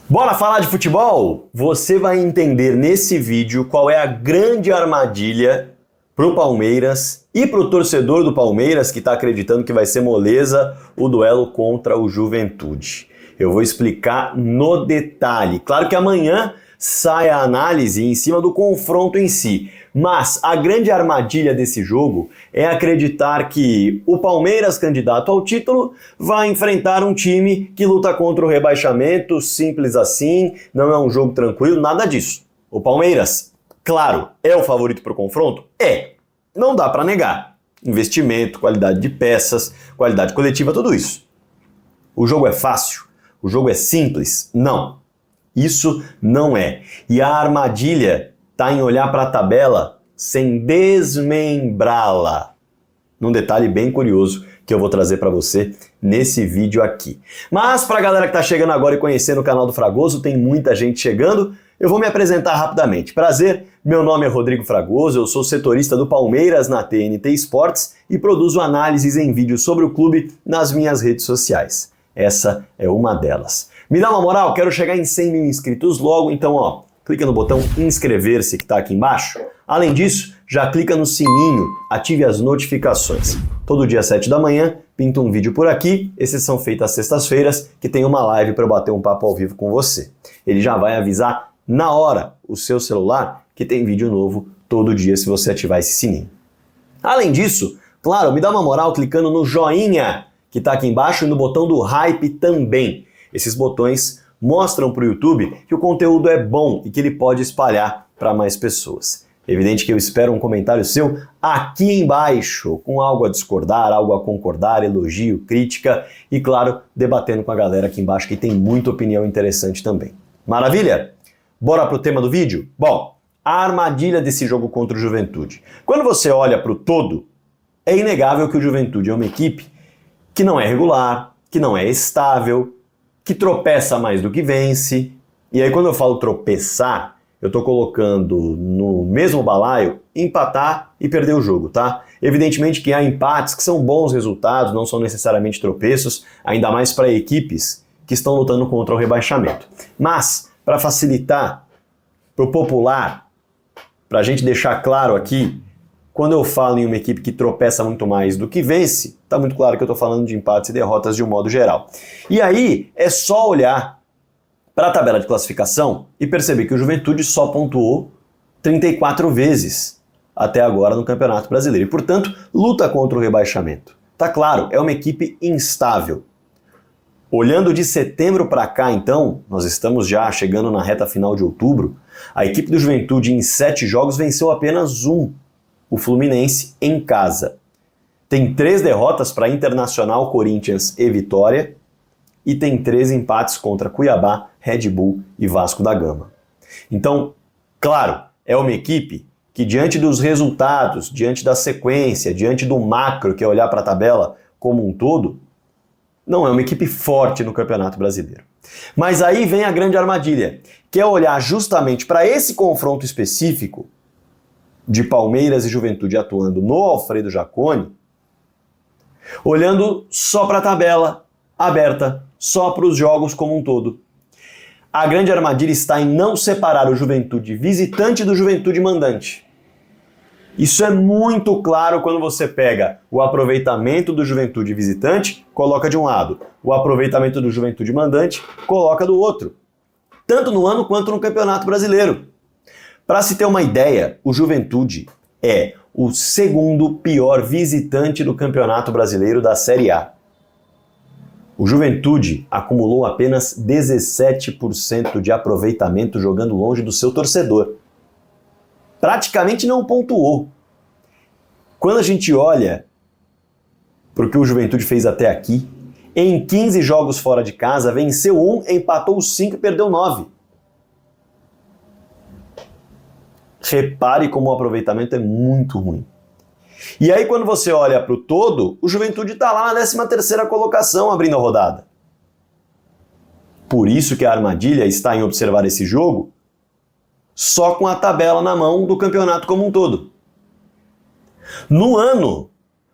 Bora falar de futebol? Você vai entender nesse vídeo qual é a grande armadilha pro Palmeiras e pro torcedor do Palmeiras que está acreditando que vai ser moleza o duelo contra o Juventude. Eu vou explicar no detalhe. Claro que amanhã sai a análise em cima do confronto em si, mas a grande armadilha desse jogo é acreditar que o Palmeiras, candidato ao título, vai enfrentar um time que luta contra o rebaixamento, simples assim, não é um jogo tranquilo, nada disso. O Palmeiras, claro, é o favorito para o confronto? É, não dá para negar. Investimento, qualidade de peças, qualidade coletiva, tudo isso. O jogo é fácil? O jogo é simples? Não. Isso não é. E a armadilha está em olhar para a tabela sem desmembrá-la. Num detalhe bem curioso que eu vou trazer para você nesse vídeo aqui. Mas para a galera que está chegando agora e conhecendo o canal do Fragoso, tem muita gente chegando, eu vou me apresentar rapidamente. Prazer, meu nome é Rodrigo Fragoso, eu sou setorista do Palmeiras na TNT Esportes e produzo análises em vídeo sobre o clube nas minhas redes sociais. Essa é uma delas. Me dá uma moral, quero chegar em 100 mil inscritos logo, então clica no botão inscrever-se que está aqui embaixo. Além disso, já clica no sininho, ative as notificações. Todo dia às 7 da manhã, pinta um vídeo por aqui, esses são feitos às sextas-feiras, que tem uma live para eu bater um papo ao vivo com você. Ele já vai avisar na hora o seu celular que tem vídeo novo todo dia se você ativar esse sininho. Além disso, claro, me dá uma moral clicando no joinha que está aqui embaixo e no botão do hype também. Esses botões mostram para o YouTube que o conteúdo é bom e que ele pode espalhar para mais pessoas. Evidente que eu espero um comentário seu aqui embaixo, com algo a discordar, algo a concordar, elogio, crítica e, claro, debatendo com a galera aqui embaixo que tem muita opinião interessante também. Maravilha? Bora pro tema do vídeo? Bom, a armadilha desse jogo contra o Juventude. Quando você olha para o todo, é inegável que o Juventude é uma equipe que não é regular, que não é estável, que tropeça mais do que vence. E aí quando eu falo tropeçar, eu tô colocando no mesmo balaio empatar e perder o jogo, tá? Evidentemente que há empates que são bons resultados, não são necessariamente tropeços, ainda mais para equipes que estão lutando contra o rebaixamento. Mas, para facilitar, pro popular, pra gente deixar claro aqui, quando eu falo em uma equipe que tropeça muito mais do que vence, tá muito claro que eu tô falando de empates e derrotas de um modo geral. E aí é só olhar para a tabela de classificação e perceber que o Juventude só pontuou 34 vezes até agora no Campeonato Brasileiro e, portanto, luta contra o rebaixamento. Tá claro, é uma equipe instável. Olhando de setembro para cá, então, nós estamos já chegando na reta final de outubro, a equipe do Juventude em 7 jogos venceu apenas um, o Fluminense, em casa. Tem 3 derrotas para Internacional, Corinthians e Vitória e tem 3 empates contra Cuiabá, Red Bull e Vasco da Gama. Então, claro, é uma equipe que diante dos resultados, diante da sequência, diante do macro, que é olhar para a tabela como um todo, não é uma equipe forte no Campeonato Brasileiro. Mas aí vem a grande armadilha, que é olhar justamente para esse confronto específico de Palmeiras e Juventude atuando no Alfredo Jaconi, olhando só para a tabela aberta, só para os jogos como um todo. A grande armadilha está em não separar o Juventude visitante do Juventude mandante. Isso é muito claro quando você pega o aproveitamento do Juventude visitante, coloca de um lado, o aproveitamento do Juventude mandante, coloca do outro. Tanto no ano quanto no Campeonato Brasileiro. Para se ter uma ideia, o Juventude é o segundo pior visitante do Campeonato Brasileiro da Série A. O Juventude acumulou apenas 17% de aproveitamento jogando longe do seu torcedor. Praticamente não pontuou. Quando a gente olha para o que o Juventude fez até aqui, em 15 jogos fora de casa, venceu 1, empatou 5 e perdeu 9. Repare como o aproveitamento é muito ruim. E aí quando você olha para o todo, o Juventude está lá na 13ª colocação abrindo a rodada. Por isso que a armadilha está em observar esse jogo só com a tabela na mão do campeonato como um todo. No ano,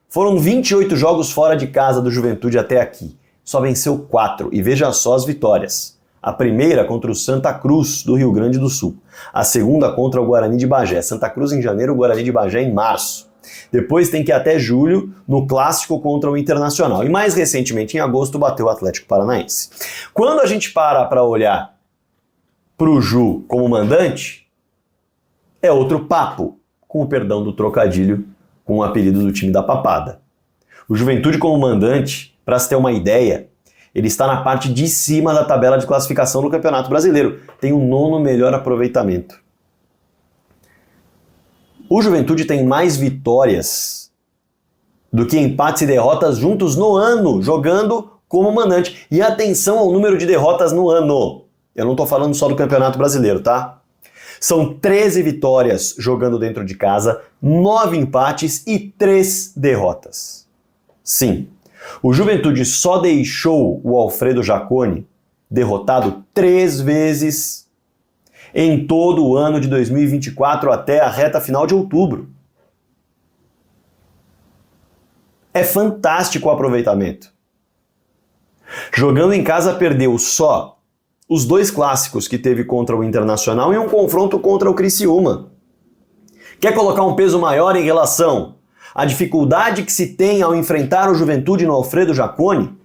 foram 28 jogos fora de casa do Juventude até aqui. Só venceu 4 e veja só as vitórias. A primeira contra o Santa Cruz, do Rio Grande do Sul. A segunda contra o Guarani de Bagé. Santa Cruz em janeiro, o Guarani de Bagé em março. Depois tem que ir até julho no clássico contra o Internacional. E mais recentemente, em agosto, bateu o Atlético Paranaense. Quando a gente para olhar para o Ju como mandante, é outro papo, com o perdão do trocadilho com o apelido do time da papada. O Juventude como mandante, para se ter uma ideia, ele está na parte de cima da tabela de classificação do Campeonato Brasileiro. Tem o 9º melhor aproveitamento. O Juventude tem mais vitórias do que empates e derrotas juntos no ano, jogando como mandante. E atenção ao número de derrotas no ano. Eu não estou falando só do Campeonato Brasileiro, tá? São 13 vitórias jogando dentro de casa, 9 empates e 3 derrotas. Sim, o Juventude só deixou o Alfredo Jaconi derrotado 3 vezes em todo o ano de 2024 até a reta final de outubro. É fantástico o aproveitamento. Jogando em casa perdeu só os 2 clássicos que teve contra o Internacional e um confronto contra o Criciúma. Quer colocar um peso maior em relação à dificuldade que se tem ao enfrentar o Juventude no Alfredo Jaconi?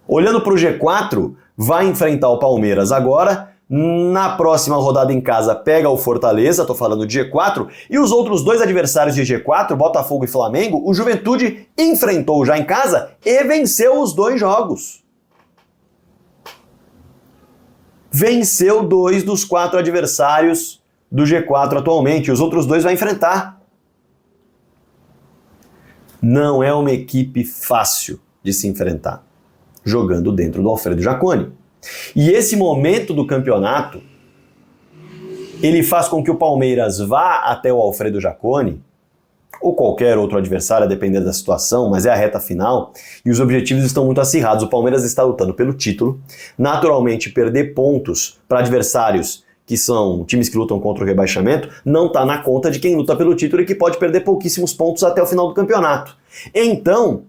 Olhando para o G4, vai enfrentar o Palmeiras agora. Na próxima rodada em casa pega o Fortaleza, tô falando de G4, e os outros 2 adversários de G4, Botafogo e Flamengo, o Juventude enfrentou já em casa e venceu os 2 jogos. Venceu 2 dos 4 adversários do G4 atualmente, os outros 2 vai enfrentar. Não é uma equipe fácil de se enfrentar, jogando dentro do Alfredo Jaconi. E esse momento do campeonato, ele faz com que o Palmeiras vá até o Alfredo Jaconi, ou qualquer outro adversário, a depender da situação, mas é a reta final, e os objetivos estão muito acirrados. O Palmeiras está lutando pelo título, naturalmente perder pontos para adversários que são times que lutam contra o rebaixamento, não está na conta de quem luta pelo título e que pode perder pouquíssimos pontos até o final do campeonato. Então,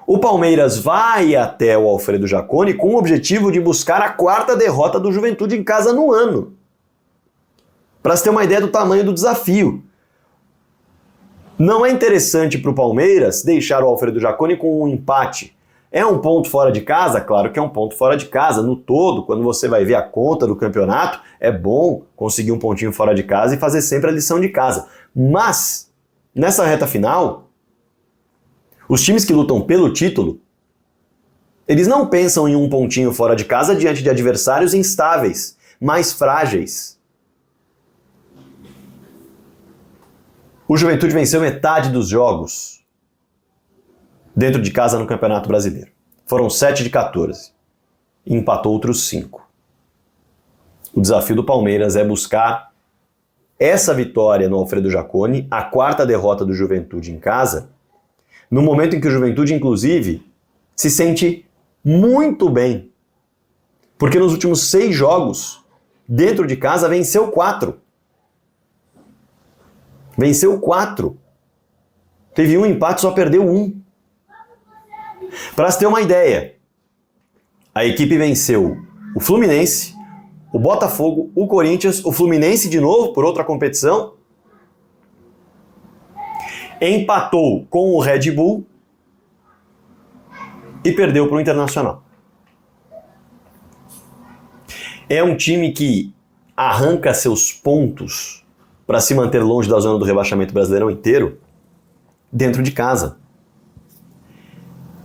o Palmeiras vai até o Alfredo Jaconi com o objetivo de buscar a 4ª derrota do Juventude em casa no ano. Para se ter uma ideia do tamanho do desafio. Não é interessante para o Palmeiras deixar o Alfredo Jaconi com um empate. É um ponto fora de casa? Claro que é um ponto fora de casa. No todo, quando você vai ver a conta do campeonato, é bom conseguir um pontinho fora de casa e fazer sempre a lição de casa. Mas, nessa reta final, os times que lutam pelo título, eles não pensam em um pontinho fora de casa diante de adversários instáveis, mais frágeis. O Juventude venceu metade dos jogos dentro de casa no Campeonato Brasileiro. Foram 7 de 14. E empatou outros 5. O desafio do Palmeiras é buscar essa vitória no Alfredo Jaconi, a 4ª derrota do Juventude em casa, no momento em que o Juventude, inclusive, se sente muito bem. Porque nos últimos 6 jogos, dentro de casa, venceu 4. Venceu 4. Teve um empate, só perdeu 1. Para se ter uma ideia, a equipe venceu o Fluminense, o Botafogo, o Corinthians, o Fluminense de novo por outra competição, empatou com o Red Bull e perdeu para o Internacional. É um time que arranca seus pontos para se manter longe da zona do rebaixamento brasileirão inteiro dentro de casa.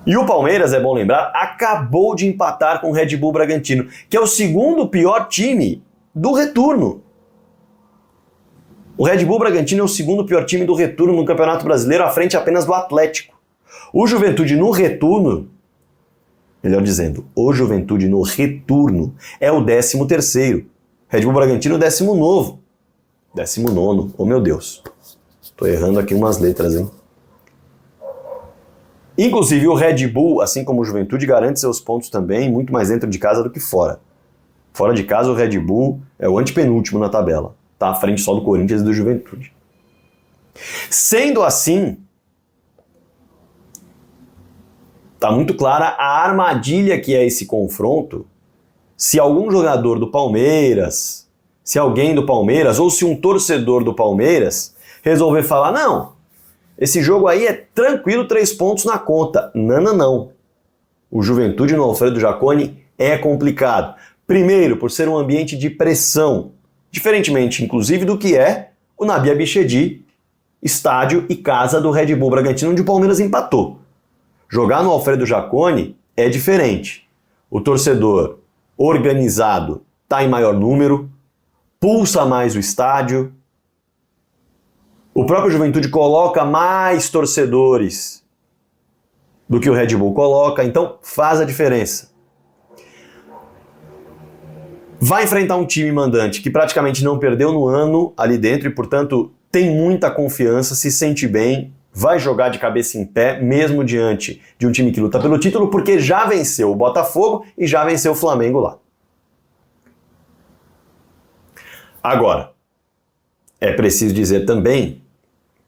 E o Palmeiras, é bom lembrar, acabou de empatar com o Red Bull Bragantino, que é o 2º pior time do retorno. O Red Bull Bragantino é o 2º pior time do retorno no Campeonato Brasileiro, à frente apenas do Atlético. O Juventude no retorno, melhor dizendo, o Juventude no retorno é o 13º. Red Bull Bragantino é o 19º. 19º, oh meu Deus. Tô errando aqui umas letras, hein? Inclusive o Red Bull, assim como o Juventude, garante seus pontos também muito mais dentro de casa do que fora. Fora de casa o Red Bull é o antepenúltimo na tabela. Está à frente só do Corinthians e do Juventude. Sendo assim, está muito clara a armadilha que é esse confronto se algum jogador do Palmeiras, se alguém do Palmeiras ou se um torcedor do Palmeiras resolver falar, não, esse jogo aí é tranquilo, 3 pontos na conta. Não, não, não. O Juventude no Alfredo Jaconi é complicado. Primeiro, por ser um ambiente de pressão, diferentemente, inclusive, do que é o Nabi Abichedi, estádio e casa do Red Bull Bragantino, onde o Palmeiras empatou. Jogar no Alfredo Jaconi é diferente. O torcedor organizado está em maior número, pulsa mais o estádio, o próprio Juventude coloca mais torcedores do que o Red Bull coloca, então faz a diferença. Vai enfrentar um time mandante que praticamente não perdeu no ano ali dentro e, portanto, tem muita confiança, se sente bem, vai jogar de cabeça em pé, mesmo diante de um time que luta pelo título, porque já venceu o Botafogo e já venceu o Flamengo lá. Agora, é preciso dizer também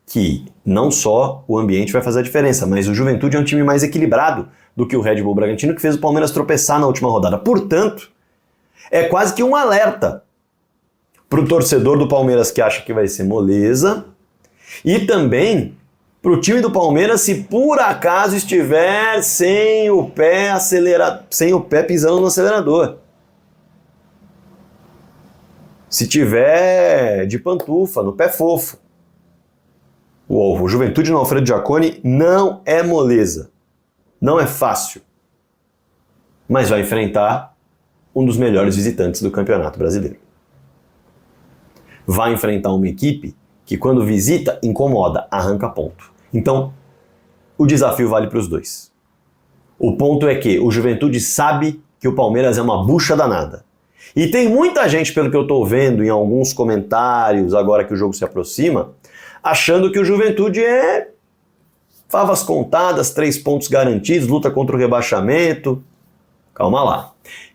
que não só o ambiente vai fazer a diferença, mas o Juventude é um time mais equilibrado do que o Red Bull Bragantino, que fez o Palmeiras tropeçar na última rodada. Portanto, é quase que um alerta para o torcedor do Palmeiras que acha que vai ser moleza e também para o time do Palmeiras se por acaso estiver sem o pé pisando no acelerador. Se tiver de pantufa, no pé fofo. O Juventude no Alfredo Jaconi não é moleza. Não é fácil. Mas vai enfrentar um dos melhores visitantes do Campeonato Brasileiro. Vai enfrentar uma equipe que quando visita, incomoda, arranca ponto. Então, o desafio vale para os dois. O ponto é que o Juventude sabe que o Palmeiras é uma bucha danada. E tem muita gente, pelo que eu estou vendo em alguns comentários, agora que o jogo se aproxima, achando que o Juventude é favas contadas, 3 pontos garantidos, luta contra o rebaixamento. Calma lá.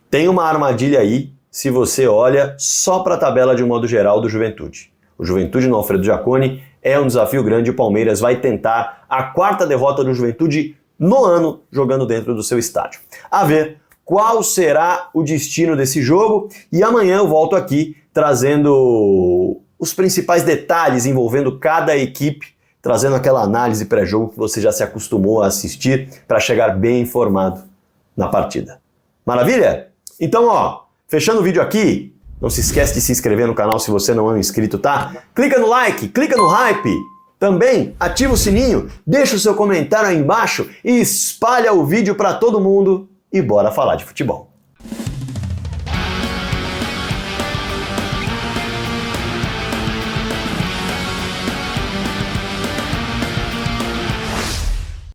Tem uma armadilha aí, se você olha só para a tabela de um modo geral do Juventude. O Juventude no Alfredo Jaconi é um desafio grande, o Palmeiras vai tentar a 4ª derrota do Juventude no ano, jogando dentro do seu estádio. A ver qual será o destino desse jogo, e amanhã eu volto aqui trazendo os principais detalhes envolvendo cada equipe, trazendo aquela análise pré-jogo que você já se acostumou a assistir para chegar bem informado na partida. Maravilha? Então, fechando o vídeo aqui, não se esquece de se inscrever no canal se você não é um inscrito, tá? Clica no like, clica no hype, também ativa o sininho, deixa o seu comentário aí embaixo e espalha o vídeo para todo mundo e bora falar de futebol.